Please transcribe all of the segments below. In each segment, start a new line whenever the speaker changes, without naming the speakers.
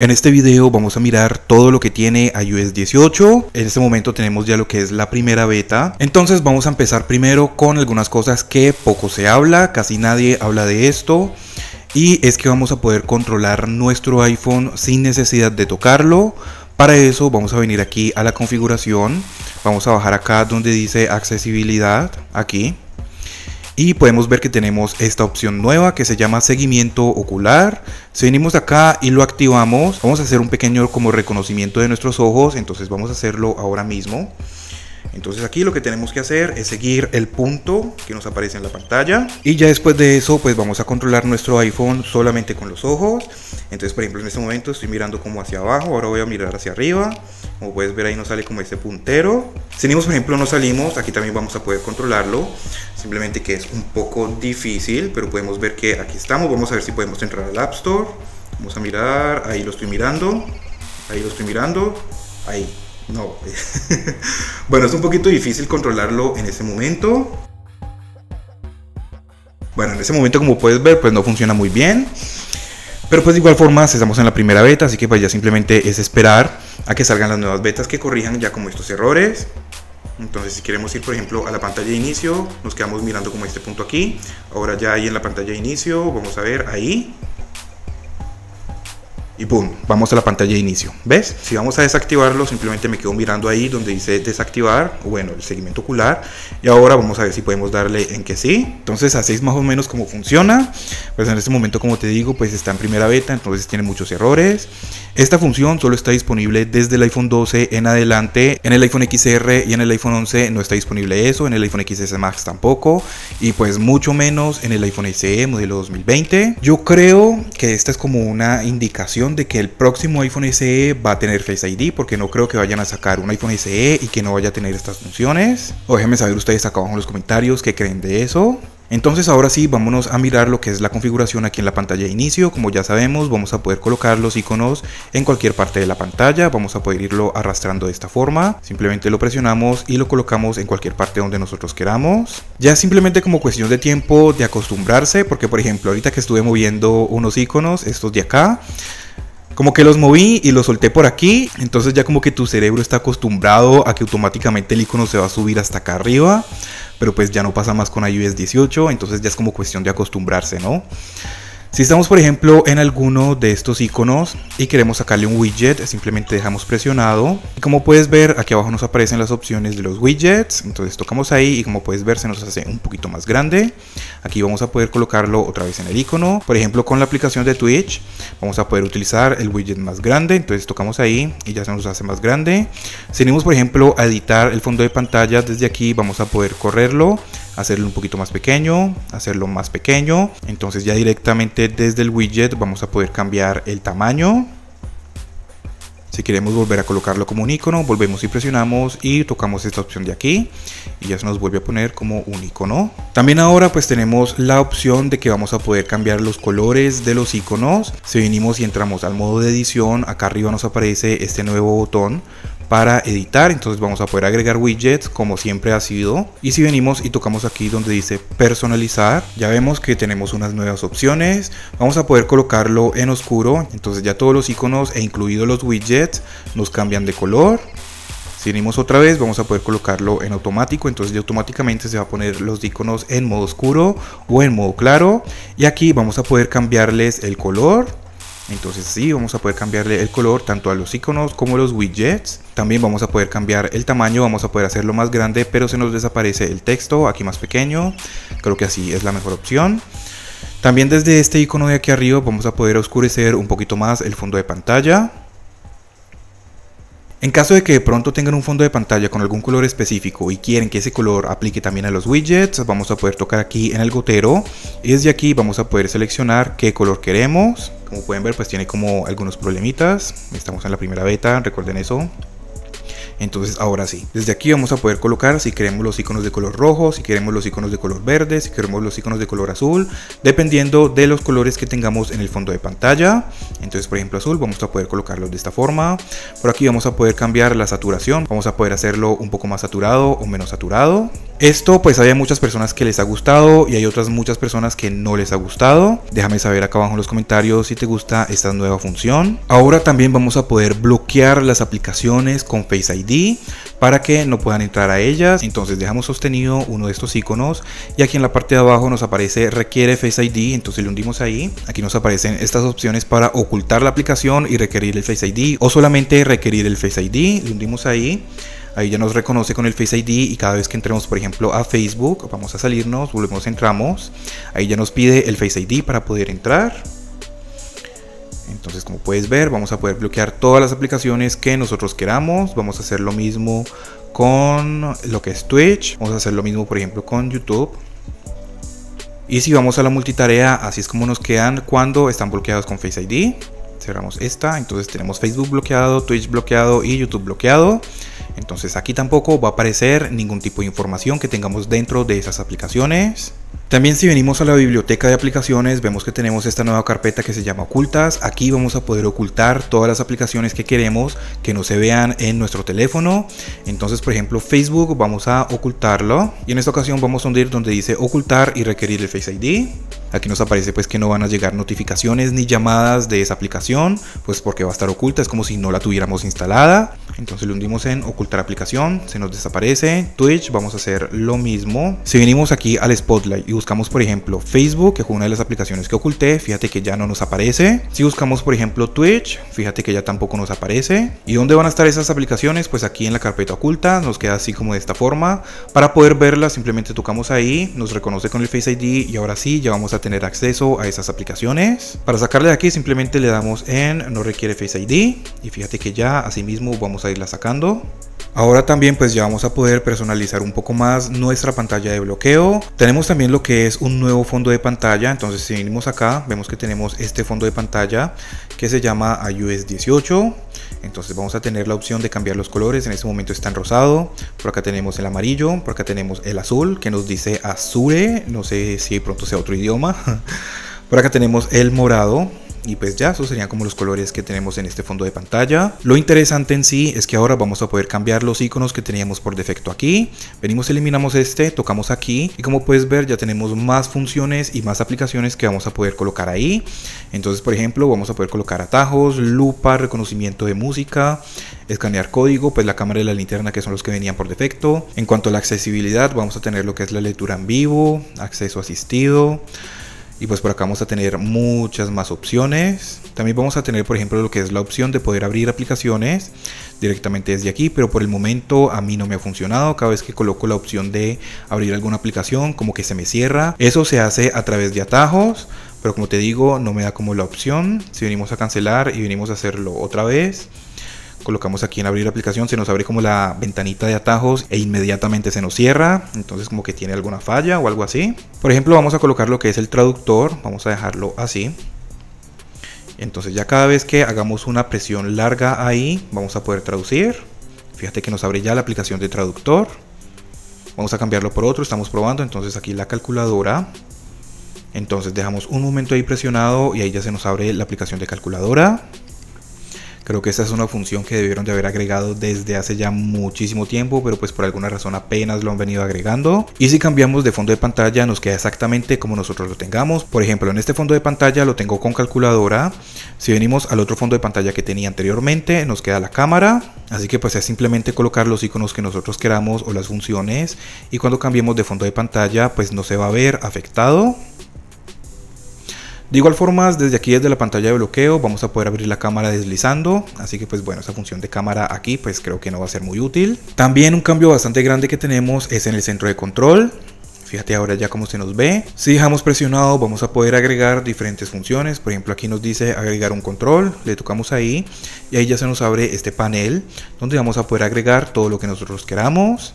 En este video vamos a mirar todo lo que tiene iOS 18. En este momento tenemos ya lo que es la primera beta. Entonces vamos a empezar primero con algunas cosas que poco se habla, casi nadie habla de esto. Y es que vamos a poder controlar nuestro iPhone sin necesidad de tocarlo. Para eso vamos a venir aquí a la configuración. Vamos a bajar acá donde dice accesibilidad, aquí. Y podemos ver que tenemos esta opción nueva que se llama seguimiento ocular. Si venimos acá y lo activamos, vamos a hacer un pequeño como reconocimiento de nuestros ojos. Entonces vamos a hacerlo ahora mismo. Entonces aquí lo que tenemos que hacer es seguir el punto que nos aparece en la pantalla. Y ya después de eso pues vamos a controlar nuestro iPhone solamente con los ojos. Entonces por ejemplo en este momento estoy mirando como hacia abajo, ahora voy a mirar hacia arriba. Como puedes ver ahí nos sale como este puntero. Si venimos por ejemplo no salimos, aquí también vamos a poder controlarlo. Simplemente que es un poco difícil, pero podemos ver que aquí estamos. Vamos a ver si podemos entrar al App Store. Vamos a mirar, ahí lo estoy mirando. Ahí lo estoy mirando. Ahí. No. Bueno, es un poquito difícil controlarlo en ese momento. Bueno, en ese momento como puedes ver pues no funciona muy bien. Pero pues de igual forma estamos en la primera beta, así que pues ya simplemente es esperar a que salgan las nuevas betas que corrijan ya como estos errores. Entonces si queremos ir por ejemplo a la pantalla de inicio, nos quedamos mirando como este punto aquí. Ahora ya ahí en la pantalla de inicio, vamos a ver ahí. Y boom, vamos a la pantalla de inicio, ¿ves? Si vamos a desactivarlo, simplemente me quedo mirando ahí donde dice desactivar, o bueno, el seguimiento ocular. Y ahora vamos a ver si podemos darle en que sí. Entonces así es más o menos cómo funciona. Pues en este momento, como te digo, pues está en primera beta, entonces tiene muchos errores. Esta función solo está disponible desde el iPhone 12 en adelante. En el iPhone XR y en el iPhone 11 no está disponible eso, en el iPhone XS Max tampoco. Y pues mucho menos en el iPhone SE modelo 2020. Yo creo que esta es como una indicación de que el próximo iPhone SE va a tener Face ID, porque no creo que vayan a sacar un iPhone SE y que no vaya a tener estas funciones. O déjenme saber ustedes acá abajo en los comentarios qué creen de eso. Entonces ahora sí, vámonos a mirar lo que es la configuración aquí en la pantalla de inicio. Como ya sabemos, vamos a poder colocar los iconos en cualquier parte de la pantalla. Vamos a poder irlo arrastrando de esta forma. Simplemente lo presionamos y lo colocamos en cualquier parte donde nosotros queramos. Ya simplemente como cuestión de tiempo de acostumbrarse, porque por ejemplo ahorita que estuve moviendo unos iconos, estos de acá, como que los moví y los solté por aquí, entonces ya como que tu cerebro está acostumbrado a que automáticamente el icono se va a subir hasta acá arriba, pero pues ya no pasa más con iOS 18, entonces ya es como cuestión de acostumbrarse, ¿no? Si estamos por ejemplo en alguno de estos iconos y queremos sacarle un widget, simplemente dejamos presionado y como puedes ver aquí abajo nos aparecen las opciones de los widgets. Entonces tocamos ahí y como puedes ver se nos hace un poquito más grande. Aquí vamos a poder colocarlo otra vez en el icono. Por ejemplo con la aplicación de Twitch vamos a poder utilizar el widget más grande, entonces tocamos ahí y ya se nos hace más grande. Si venimos por ejemplo a editar el fondo de pantalla, desde aquí vamos a poder correrlo, hacerlo un poquito más pequeño, hacerlo más pequeño. Entonces ya directamente desde el widget vamos a poder cambiar el tamaño. Si queremos volver a colocarlo como un icono, volvemos y presionamos y tocamos esta opción de aquí y ya se nos vuelve a poner como un icono. También ahora pues tenemos la opción de que vamos a poder cambiar los colores de los iconos. Si venimos y entramos al modo de edición, acá arriba nos aparece este nuevo botón para editar, entonces vamos a poder agregar widgets como siempre ha sido. Y si venimos y tocamos aquí donde dice personalizar, ya vemos que tenemos unas nuevas opciones. Vamos a poder colocarlo en oscuro, entonces ya todos los iconos e incluidos los widgets nos cambian de color. Si venimos otra vez vamos a poder colocarlo en automático, entonces ya automáticamente se va a poner los iconos en modo oscuro o en modo claro. Y aquí vamos a poder cambiarles el color. Entonces sí, vamos a poder cambiarle el color tanto a los iconos como a los widgets. También vamos a poder cambiar el tamaño, vamos a poder hacerlo más grande, pero se nos desaparece el texto, aquí más pequeño. Creo que así es la mejor opción. También desde este icono de aquí arriba vamos a poder oscurecer un poquito más el fondo de pantalla. En caso de que de pronto tengan un fondo de pantalla con algún color específico y quieren que ese color aplique también a los widgets, vamos a poder tocar aquí en el gotero y desde aquí vamos a poder seleccionar qué color queremos. Como pueden ver pues tiene como algunos problemitas, estamos en la primera beta, recuerden eso. Entonces ahora sí, desde aquí vamos a poder colocar si queremos los iconos de color rojo, si queremos los iconos de color verde, si queremos los iconos de color azul, dependiendo de los colores que tengamos en el fondo de pantalla. Entonces, por ejemplo, azul, vamos a poder colocarlos de esta forma. Por aquí vamos a poder cambiar la saturación, vamos a poder hacerlo un poco más saturado o menos saturado. Esto pues hay muchas personas que les ha gustado y hay otras muchas personas que no les ha gustado. Déjame saber acá abajo en los comentarios si te gusta esta nueva función. Ahora también vamos a poder bloquear las aplicaciones con Face ID para que no puedan entrar a ellas. Entonces dejamos sostenido uno de estos iconos y aquí en la parte de abajo nos aparece requiere Face ID, entonces le hundimos ahí. Aquí nos aparecen estas opciones para ocultar la aplicación y requerir el Face ID o solamente requerir el Face ID. Le hundimos ahí. Ahí ya nos reconoce con el Face ID y cada vez que entremos, por ejemplo, a Facebook, vamos a salirnos, volvemos, entramos. Ahí ya nos pide el Face ID para poder entrar. Entonces, como puedes ver, vamos a poder bloquear todas las aplicaciones que nosotros queramos. Vamos a hacer lo mismo con lo que es Twitch. Vamos a hacer lo mismo, por ejemplo, con YouTube. Y si vamos a la multitarea, así es como nos quedan cuando están bloqueados con Face ID. Cerramos esta, entonces tenemos Facebook bloqueado, Twitch bloqueado y YouTube bloqueado. Entonces aquí tampoco va a aparecer ningún tipo de información que tengamos dentro de esas aplicaciones. También si venimos a la biblioteca de aplicaciones, vemos que tenemos esta nueva carpeta que se llama ocultas. Aquí vamos a poder ocultar todas las aplicaciones que queremos que no se vean en nuestro teléfono. Entonces, por ejemplo, Facebook vamos a ocultarlo. Y en esta ocasión vamos a hundir donde dice ocultar y requerir el Face ID. Aquí nos aparece pues que no van a llegar notificaciones ni llamadas de esa aplicación, pues porque va a estar oculta, es como si no la tuviéramos instalada. Entonces le hundimos en ocultar aplicación, se nos desaparece. Twitch vamos a hacer lo mismo. Si venimos aquí al Spotlight y buscamos por ejemplo Facebook, que fue una de las aplicaciones que oculté, fíjate que ya no nos aparece. Si buscamos por ejemplo Twitch, fíjate que ya tampoco nos aparece. ¿Y dónde van a estar esas aplicaciones? Pues aquí en la carpeta oculta, nos queda así como de esta forma. Para poder verlas simplemente tocamos ahí, nos reconoce con el Face ID y ahora sí ya vamos a tener acceso a esas aplicaciones. Para sacarle de aquí simplemente le damos en no requiere Face ID y fíjate que ya así mismo vamos a irla sacando. Ahora también pues ya vamos a poder personalizar un poco más nuestra pantalla de bloqueo. Tenemos también lo que es un nuevo fondo de pantalla. Entonces si venimos acá vemos que tenemos este fondo de pantalla que se llama iOS 18. Entonces vamos a tener la opción de cambiar los colores. En este momento está en rosado. Por acá tenemos el amarillo. Por acá tenemos el azul que nos dice Azure. No sé si de pronto sea otro idioma. Por acá tenemos el morado. Y pues ya, esos serían como los colores que tenemos en este fondo de pantalla. Lo interesante en sí es que ahora vamos a poder cambiar los iconos que teníamos por defecto aquí. Venimos, eliminamos este, tocamos aquí y como puedes ver ya tenemos más funciones y más aplicaciones que vamos a poder colocar ahí. Entonces, por ejemplo, vamos a poder colocar atajos, lupa, reconocimiento de música, escanear código, pues la cámara y la linterna que son los que venían por defecto. En cuanto a la accesibilidad, vamos a tener lo que es la lectura en vivo, acceso asistido. Y pues por acá vamos a tener muchas más opciones. También vamos a tener por ejemplo lo que es la opción de poder abrir aplicaciones directamente desde aquí, pero por el momento a mí no me ha funcionado. Cada vez que coloco la opción de abrir alguna aplicación como que se me cierra. Eso se hace a través de atajos, pero como te digo no me da como la opción. Si venimos a cancelar y venimos a hacerlo otra vez, colocamos aquí en abrir aplicación, se nos abre como la ventanita de atajos e inmediatamente se nos cierra. Entonces como que tiene alguna falla o algo así. Por ejemplo vamos a colocar lo que es el traductor, vamos a dejarlo así. Entonces ya cada vez que hagamos una presión larga ahí vamos a poder traducir. Fíjate que nos abre ya la aplicación de traductor. Vamos a cambiarlo por otro, estamos probando. Entonces aquí la calculadora. Entonces dejamos un momento ahí presionado y ahí ya se nos abre la aplicación de calculadora. Creo que esta es una función que debieron de haber agregado desde hace ya muchísimo tiempo, pero pues por alguna razón apenas lo han venido agregando. Y si cambiamos de fondo de pantalla nos queda exactamente como nosotros lo tengamos. Por ejemplo, en este fondo de pantalla lo tengo con calculadora. Si venimos al otro fondo de pantalla que tenía anteriormente, nos queda la cámara. Así que pues es simplemente colocar los iconos que nosotros queramos o las funciones. Y cuando cambiemos de fondo de pantalla pues no se va a ver afectado. De igual forma, desde aquí, desde la pantalla de bloqueo, vamos a poder abrir la cámara deslizando. Así que pues bueno, esa función de cámara aquí pues creo que no va a ser muy útil. También un cambio bastante grande que tenemos es en el centro de control. Fíjate ahora ya cómo se nos ve. Si dejamos presionado vamos a poder agregar diferentes funciones. Por ejemplo aquí nos dice agregar un control. Le tocamos ahí y ahí ya se nos abre este panel donde vamos a poder agregar todo lo que nosotros queramos.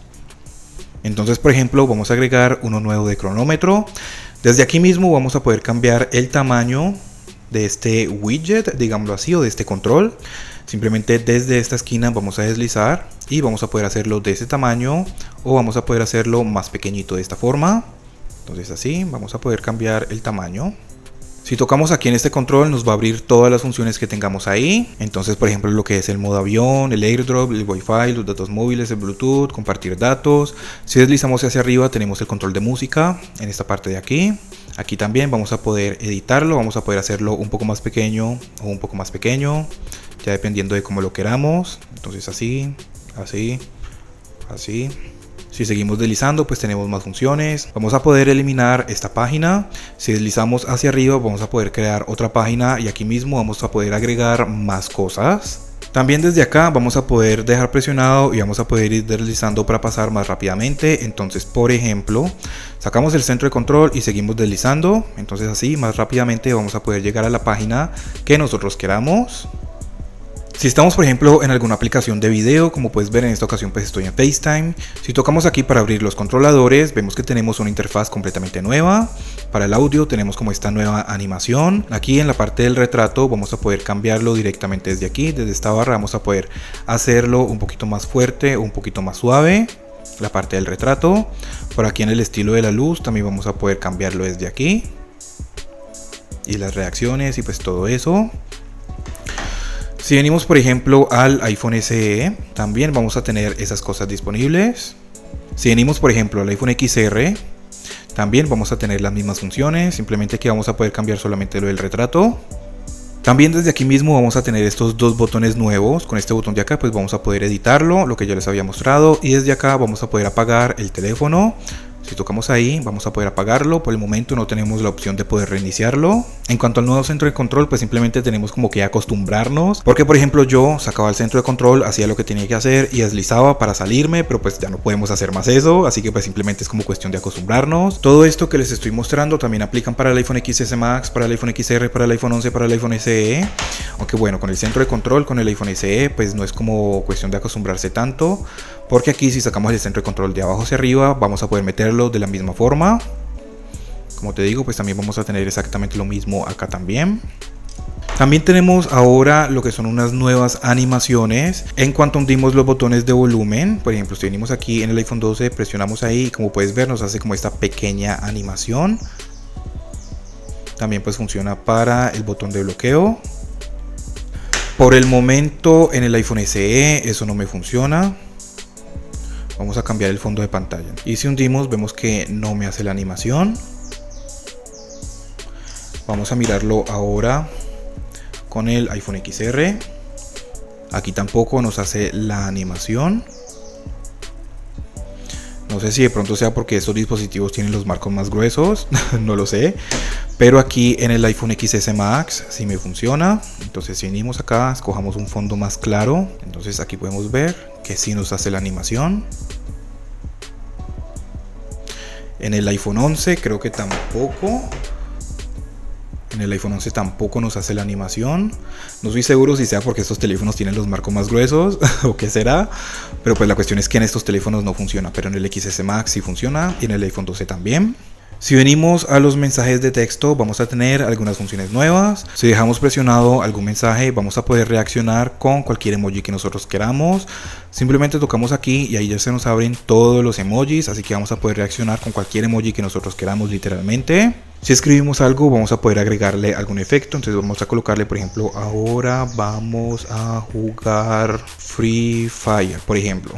Entonces por ejemplo vamos a agregar uno nuevo de cronómetro. Desde aquí mismo vamos a poder cambiar el tamaño de este widget, digámoslo así, o de este control. Simplemente desde esta esquina vamos a deslizar y vamos a poder hacerlo de ese tamaño, o vamos a poder hacerlo más pequeñito de esta forma. Entonces así vamos a poder cambiar el tamaño. Si tocamos aquí en este control nos va a abrir todas las funciones que tengamos ahí. Entonces, por ejemplo, lo que es el modo avión, el airdrop, el wifi, los datos móviles, el bluetooth, compartir datos. Si deslizamos hacia arriba tenemos el control de música en esta parte de aquí. Aquí también vamos a poder editarlo, vamos a poder hacerlo un poco más pequeño o un poco más pequeño, ya dependiendo de cómo lo queramos. Entonces así, así, así. Si seguimos deslizando pues tenemos más funciones. Vamos a poder eliminar esta página. Si deslizamos hacia arriba vamos a poder crear otra página y aquí mismo vamos a poder agregar más cosas. También desde acá vamos a poder dejar presionado y vamos a poder ir deslizando para pasar más rápidamente. Entonces, por ejemplo, sacamos el centro de control y seguimos deslizando. Entonces así más rápidamente vamos a poder llegar a la página que nosotros queramos. Si estamos por ejemplo en alguna aplicación de video, como puedes ver en esta ocasión pues estoy en FaceTime. Si tocamos aquí para abrir los controladores, vemos que tenemos una interfaz completamente nueva. Para el audio tenemos como esta nueva animación. Aquí en la parte del retrato vamos a poder cambiarlo directamente desde aquí, desde esta barra vamos a poder hacerlo un poquito más fuerte o un poquito más suave. La parte del retrato. Por aquí en el estilo de la luz también vamos a poder cambiarlo desde aquí. Y las reacciones y pues todo eso. Si venimos por ejemplo al iPhone SE, también vamos a tener esas cosas disponibles. Si venimos por ejemplo al iPhone XR, también vamos a tener las mismas funciones, simplemente que vamos a poder cambiar solamente lo del retrato. También desde aquí mismo vamos a tener estos dos botones nuevos. Con este botón de acá pues vamos a poder editarlo, lo que ya les había mostrado, y desde acá vamos a poder apagar el teléfono. Si tocamos ahí vamos a poder apagarlo. Por el momento no tenemos la opción de poder reiniciarlo. En cuanto al nuevo centro de control pues simplemente tenemos como que acostumbrarnos, porque por ejemplo yo sacaba el centro de control, hacía lo que tenía que hacer y deslizaba para salirme, pero pues ya no podemos hacer más eso, así que pues simplemente es como cuestión de acostumbrarnos. Todo esto que les estoy mostrando también aplican para el iPhone XS Max, para el iPhone XR, para el iPhone 11, para el iPhone SE. Aunque bueno, con el centro de control con el iPhone SE pues no es como cuestión de acostumbrarse tanto, porque aquí si sacamos el centro de control de abajo hacia arriba vamos a poder meterlo de la misma forma. Como te digo pues también vamos a tener exactamente lo mismo acá también. También tenemos ahora lo que son unas nuevas animaciones en cuanto hundimos los botones de volumen. Por ejemplo, si venimos aquí en el iPhone 12, presionamos ahí y como puedes ver nos hace como esta pequeña animación. También pues funciona para el botón de bloqueo. Por el momento en el iPhone SE eso no me funciona. Vamos a cambiar el fondo de pantalla. Y si hundimos vemos que no me hace la animación. Vamos a mirarlo ahora con el iPhone XR. Aquí tampoco nos hace la animación. No sé si de pronto sea porque estos dispositivos tienen los marcos más gruesos, no lo sé. Pero aquí en el iPhone XS Max sí me funciona. Entonces si venimos acá, escojamos un fondo más claro. Entonces aquí podemos ver que sí nos hace la animación. En el iPhone 11 creo que tampoco. En el iPhone 11 tampoco nos hace la animación. No estoy seguro si sea porque estos teléfonos tienen los marcos más gruesos o qué será. Pero pues la cuestión es que en estos teléfonos no funciona. Pero en el XS Max sí funciona y en el iPhone 12 también. Si venimos a los mensajes de texto vamos a tener algunas funciones nuevas. Si dejamos presionado algún mensaje vamos a poder reaccionar con cualquier emoji que nosotros queramos. Simplemente tocamos aquí y ahí ya se nos abren todos los emojis, así que vamos a poder reaccionar con cualquier emoji que nosotros queramos literalmente. Si escribimos algo vamos a poder agregarle algún efecto, entonces vamos a colocarle por ejemplo ahora vamos a jugar Free Fire por ejemplo.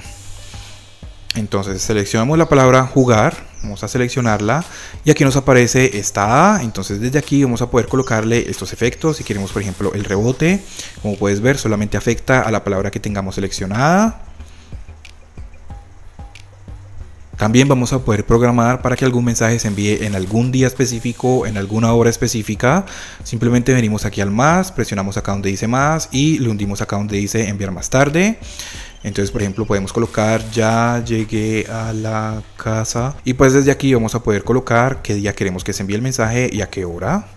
Entonces seleccionamos la palabra jugar, vamos a seleccionarla y aquí nos aparece esta A. Entonces desde aquí vamos a poder colocarle estos efectos. Si queremos por ejemplo el rebote, como puedes ver solamente afecta a la palabra que tengamos seleccionada. También vamos a poder programar para que algún mensaje se envíe en algún día específico, en alguna hora específica. Simplemente venimos aquí al más, presionamos acá donde dice más y le hundimos acá donde dice enviar más tarde. Entonces por ejemplo podemos colocar ya llegué a la casa y pues desde aquí vamos a poder colocar qué día queremos que se envíe el mensaje y a qué hora.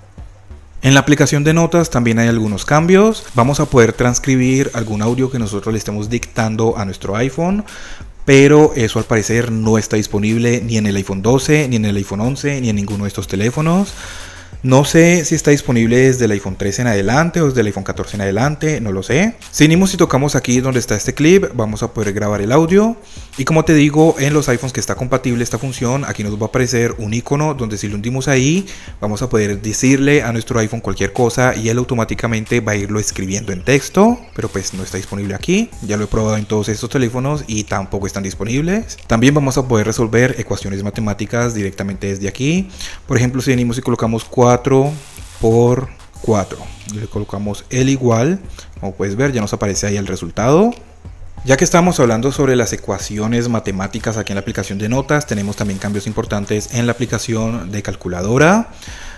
En la aplicación de notas también hay algunos cambios. Vamos a poder transcribir algún audio que nosotros le estemos dictando a nuestro iPhone, pero eso al parecer no está disponible ni en el iPhone 12, ni en el iPhone 11, ni en ninguno de estos teléfonos. No sé si está disponible desde el iPhone 13 en adelante o desde el iPhone 14 en adelante, no lo sé. Seguimos y tocamos aquí donde está este clip, vamos a poder grabar el audio. Y como te digo, en los iPhones que está compatible esta función, aquí nos va a aparecer un icono donde si lo hundimos ahí, vamos a poder decirle a nuestro iPhone cualquier cosa y él automáticamente va a irlo escribiendo en texto, pero pues no está disponible aquí. Ya lo he probado en todos estos teléfonos y tampoco están disponibles. También vamos a poder resolver ecuaciones matemáticas directamente desde aquí. Por ejemplo, si venimos y colocamos 4 por 4, le colocamos el igual, como puedes ver ya nos aparece ahí el resultado. Ya que estamos hablando sobre las ecuaciones matemáticas aquí en la aplicación de notas, tenemos también cambios importantes en la aplicación de calculadora.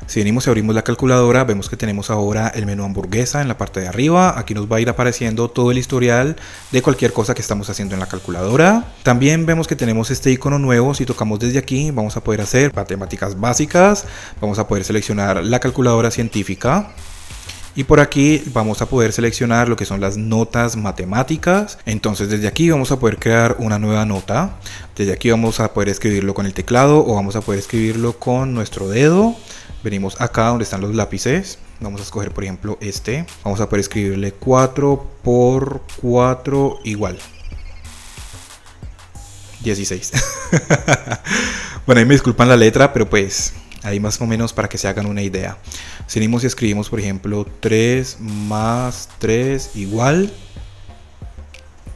Si venimos y abrimos la calculadora, vemos que tenemos ahora el menú hamburguesa en la parte de arriba. Aquí nos va a ir apareciendo todo el historial de cualquier cosa que estamos haciendo en la calculadora. También vemos que tenemos este icono nuevo. Si tocamos desde aquí, vamos a poder hacer matemáticas básicas. Vamos a poder seleccionar la calculadora científica. Y por aquí vamos a poder seleccionar lo que son las notas matemáticas. Entonces desde aquí vamos a poder crear una nueva nota. Desde aquí vamos a poder escribirlo con el teclado o vamos a poder escribirlo con nuestro dedo. Venimos acá donde están los lápices. Vamos a escoger por ejemplo este. Vamos a poder escribirle 4 por 4 igual 16. Bueno, ahí me disculpan la letra, pero pues ahí más o menos para que se hagan una idea. Si venimos y escribimos por ejemplo 3 más 3 igual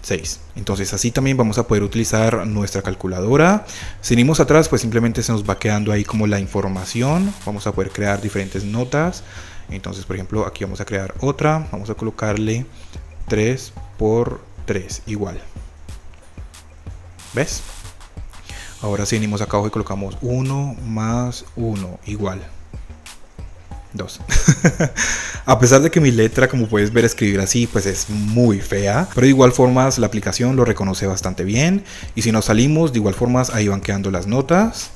6. Entonces así también vamos a poder utilizar nuestra calculadora. Si venimos atrás, pues simplemente se nos va quedando ahí como la información. Vamos a poder crear diferentes notas. Entonces por ejemplo aquí vamos a crear otra. Vamos a colocarle 3 por 3 igual. ¿Ves? Ahora si venimos acá abajo y colocamos 1 más 1 igual 2. A pesar de que mi letra, como puedes ver, escribir así pues es muy fea, pero de igual formas la aplicación lo reconoce bastante bien. Y si nos salimos, de igual formas ahí van quedando las notas.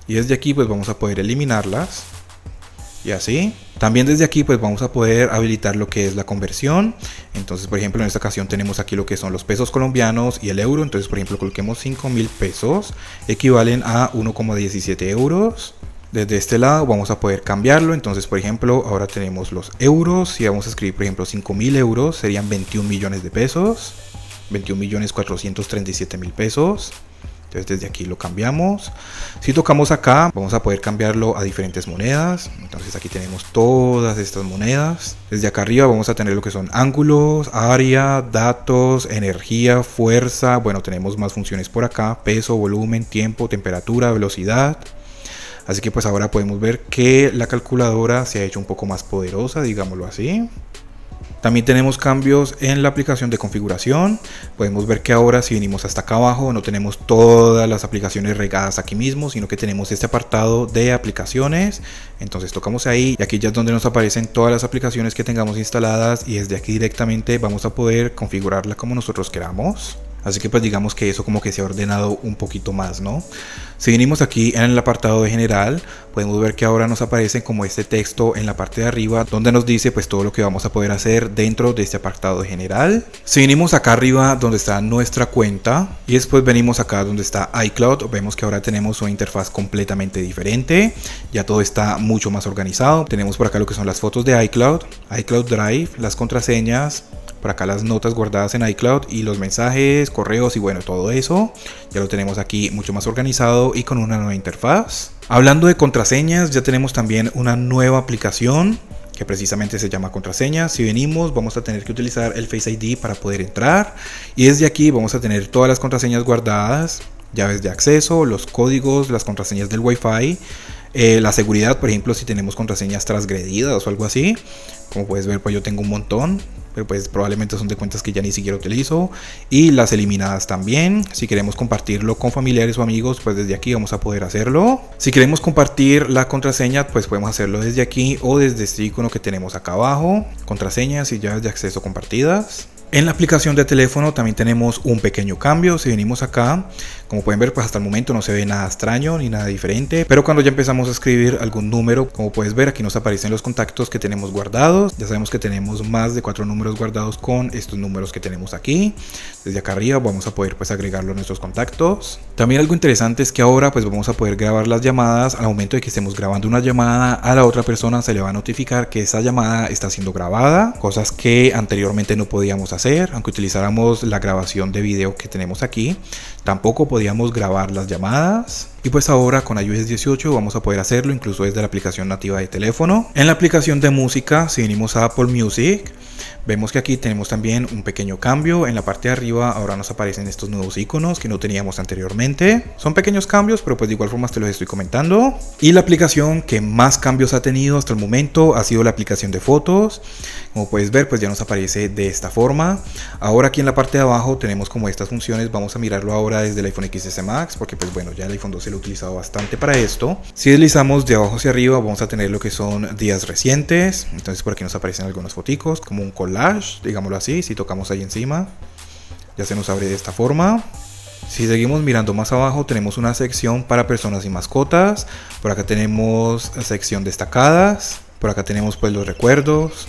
Y desde aquí pues vamos a poder eliminarlas. Y así. También desde aquí pues vamos a poder habilitar lo que es la conversión. Entonces por ejemplo en esta ocasión tenemos aquí lo que son los pesos colombianos y el euro. Entonces por ejemplo coloquemos 5.000 pesos, equivalen a 1,17 euros. Desde este lado vamos a poder cambiarlo. Entonces por ejemplo ahora tenemos los euros. Si vamos a escribir por ejemplo 5.000 euros serían 21 millones de pesos, 21.437.000 pesos. Entonces desde aquí lo cambiamos. Si tocamos acá vamos a poder cambiarlo a diferentes monedas. Entonces aquí tenemos todas estas monedas. Desde acá arriba vamos a tener lo que son ángulos, área, datos, energía, fuerza. Bueno, tenemos más funciones por acá: peso, volumen, tiempo, temperatura, velocidad. Así que pues ahora podemos ver que la calculadora se ha hecho un poco más poderosa, digámoslo así. También tenemos cambios en la aplicación de configuración. Podemos ver que ahora si venimos hasta acá abajo no tenemos todas las aplicaciones regadas aquí mismo, sino que tenemos este apartado de aplicaciones. Entonces tocamos ahí y aquí ya es donde nos aparecen todas las aplicaciones que tengamos instaladas, y desde aquí directamente vamos a poder configurarla como nosotros queramos. Así que pues digamos que eso como que se ha ordenado un poquito más, ¿no? Si venimos aquí en el apartado de general, podemos ver que ahora nos aparece como este texto en la parte de arriba donde nos dice pues todo lo que vamos a poder hacer dentro de este apartado de general. Si venimos acá arriba donde está nuestra cuenta y después venimos acá donde está iCloud, vemos que ahora tenemos una interfaz completamente diferente. Ya todo está mucho más organizado. Tenemos por acá lo que son las fotos de iCloud, iCloud Drive, las contraseñas, por acá las notas guardadas en iCloud y los mensajes, correos y bueno, todo eso ya lo tenemos aquí mucho más organizado y con una nueva interfaz. Hablando de contraseñas, ya tenemos también una nueva aplicación que precisamente se llama contraseñas. Si venimos vamos a tener que utilizar el Face ID para poder entrar, y desde aquí vamos a tener todas las contraseñas guardadas, llaves de acceso, los códigos, las contraseñas del Wi-Fi, la seguridad, por ejemplo si tenemos contraseñas transgredidas o algo así. Como puedes ver pues yo tengo un montón, pero pues probablemente son de cuentas que ya ni siquiera utilizo, y las eliminadas también. Si queremos compartirlo con familiares o amigos, pues desde aquí vamos a poder hacerlo. Si queremos compartir la contraseña, pues podemos hacerlo desde aquí o desde este icono que tenemos acá abajo, contraseñas y llaves de acceso compartidas. En la aplicación de teléfono también tenemos un pequeño cambio. Si venimos acá, como pueden ver, pues hasta el momento no se ve nada extraño ni nada diferente, pero cuando ya empezamos a escribir algún número, como puedes ver, aquí nos aparecen los contactos que tenemos guardados. Ya sabemos que tenemos más de 4 números guardados con estos números que tenemos aquí. Desde acá arriba vamos a poder pues agregarlo a nuestros contactos. También algo interesante es que ahora pues vamos a poder grabar las llamadas. Al momento de que estemos grabando una llamada, a la otra persona se le va a notificar que esa llamada está siendo grabada, cosas que anteriormente no podíamos hacer. Aunque utilizáramos la grabación de video que tenemos aquí, tampoco podíamos grabar las llamadas. Y pues ahora con iOS 18 vamos a poder hacerlo incluso desde la aplicación nativa de teléfono. En la aplicación de música, si venimos a Apple Music, vemos que aquí tenemos también un pequeño cambio. En la parte de arriba ahora nos aparecen estos nuevos iconos que no teníamos anteriormente. Son pequeños cambios, pero pues de igual forma te los estoy comentando. Y la aplicación que más cambios ha tenido hasta el momento ha sido la aplicación de fotos. Como puedes ver, pues ya nos aparece de esta forma. Ahora aquí en la parte de abajo tenemos como estas funciones. Vamos a mirarlo ahora desde el iPhone XS Max, porque pues bueno, ya el iPhone 12 lo he utilizado bastante para esto. Si deslizamos de abajo hacia arriba, vamos a tener lo que son días recientes. Entonces por aquí nos aparecen algunas foticos, como un collage, digámoslo así. Si tocamos ahí encima, ya se nos abre de esta forma. Si seguimos mirando más abajo, tenemos una sección para personas y mascotas. Por acá tenemos sección destacadas. Por acá tenemos pues los recuerdos.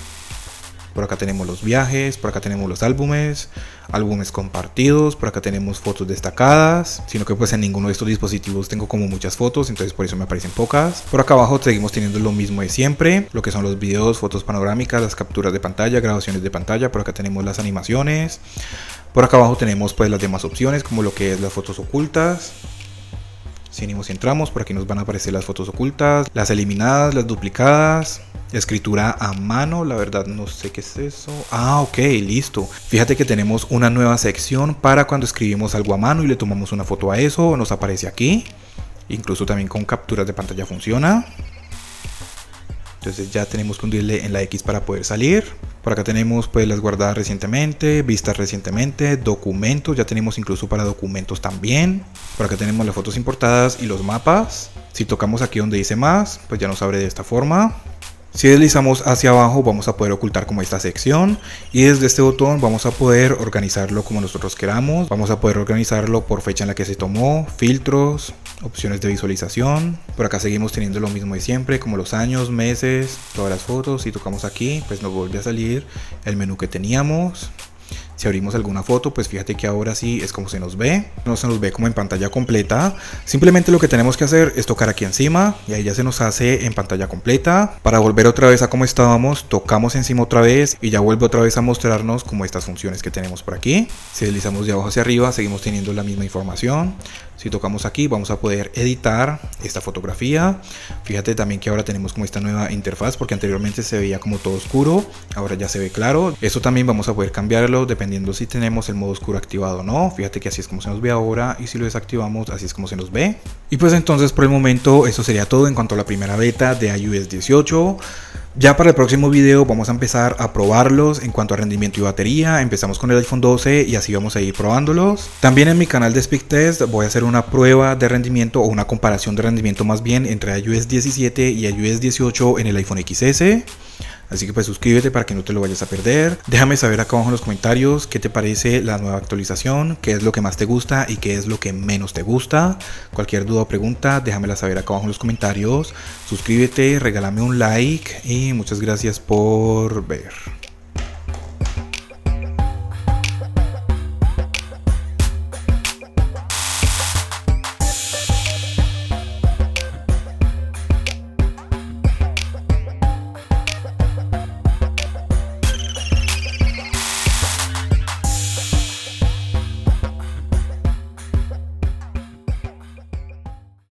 Por acá tenemos los viajes, por acá tenemos los álbumes compartidos, por acá tenemos fotos destacadas, sino que pues en ninguno de estos dispositivos tengo como muchas fotos, entonces por eso me aparecen pocas. Por acá abajo seguimos teniendo lo mismo de siempre, lo que son los videos, fotos panorámicas, las capturas de pantalla, grabaciones de pantalla. Por acá tenemos las animaciones. Por acá abajo tenemos pues las demás opciones, como lo que es las fotos ocultas. Si venimos y entramos, por aquí nos van a aparecer las fotos ocultas, las eliminadas, las duplicadas. Escritura a mano, la verdad no sé qué es eso. Ah, ok, listo. Fíjate que tenemos una nueva sección para cuando escribimos algo a mano y le tomamos una foto a eso, nos aparece aquí. Incluso también con capturas de pantalla funciona. Entonces ya tenemos que hundirle en la X para poder salir. Por acá tenemos pues las guardadas recientemente, vistas recientemente, documentos, ya tenemos incluso para documentos también. Por acá tenemos las fotos importadas y los mapas. Si tocamos aquí donde dice más, pues ya nos abre de esta forma. Si deslizamos hacia abajo vamos a poder ocultar como esta sección, y desde este botón vamos a poder organizarlo como nosotros queramos. Vamos a poder organizarlo por fecha en la que se tomó, filtros, opciones de visualización. Por acá seguimos teniendo lo mismo de siempre, como los años, meses, todas las fotos. Si tocamos aquí pues nos vuelve a salir el menú que teníamos. Si abrimos alguna foto, pues fíjate que ahora sí es como se nos ve. No se nos ve como en pantalla completa. Simplemente lo que tenemos que hacer es tocar aquí encima y ahí ya se nos hace en pantalla completa. Para volver otra vez a como estábamos, tocamos encima otra vez y ya vuelve otra vez a mostrarnos como estas funciones que tenemos por aquí. Si deslizamos de abajo hacia arriba, seguimos teniendo la misma información. Si tocamos aquí, vamos a poder editar esta fotografía. Fíjate también que ahora tenemos como esta nueva interfaz, porque anteriormente se veía como todo oscuro, ahora ya se ve claro. Esto también vamos a poder cambiarlo dependiendo si tenemos el modo oscuro activado o no. Fíjate que así es como se nos ve ahora, y si lo desactivamos, así es como se nos ve. Y pues entonces por el momento eso sería todo en cuanto a la primera beta de iOS 18. Ya para el próximo video vamos a empezar a probarlos en cuanto a rendimiento y batería. Empezamos con el iPhone 12 y así vamos a ir probándolos. También en mi canal de Speedtest voy a hacer una prueba de rendimiento, o una comparación de rendimiento más bien, entre iOS 17 y iOS 18 en el iPhone XS. Así que pues suscríbete para que no te lo vayas a perder. Déjame saber acá abajo en los comentarios qué te parece la nueva actualización, qué es lo que más te gusta y qué es lo que menos te gusta. Cualquier duda o pregunta, déjamela saber acá abajo en los comentarios. Suscríbete, regálame un like y muchas gracias por ver.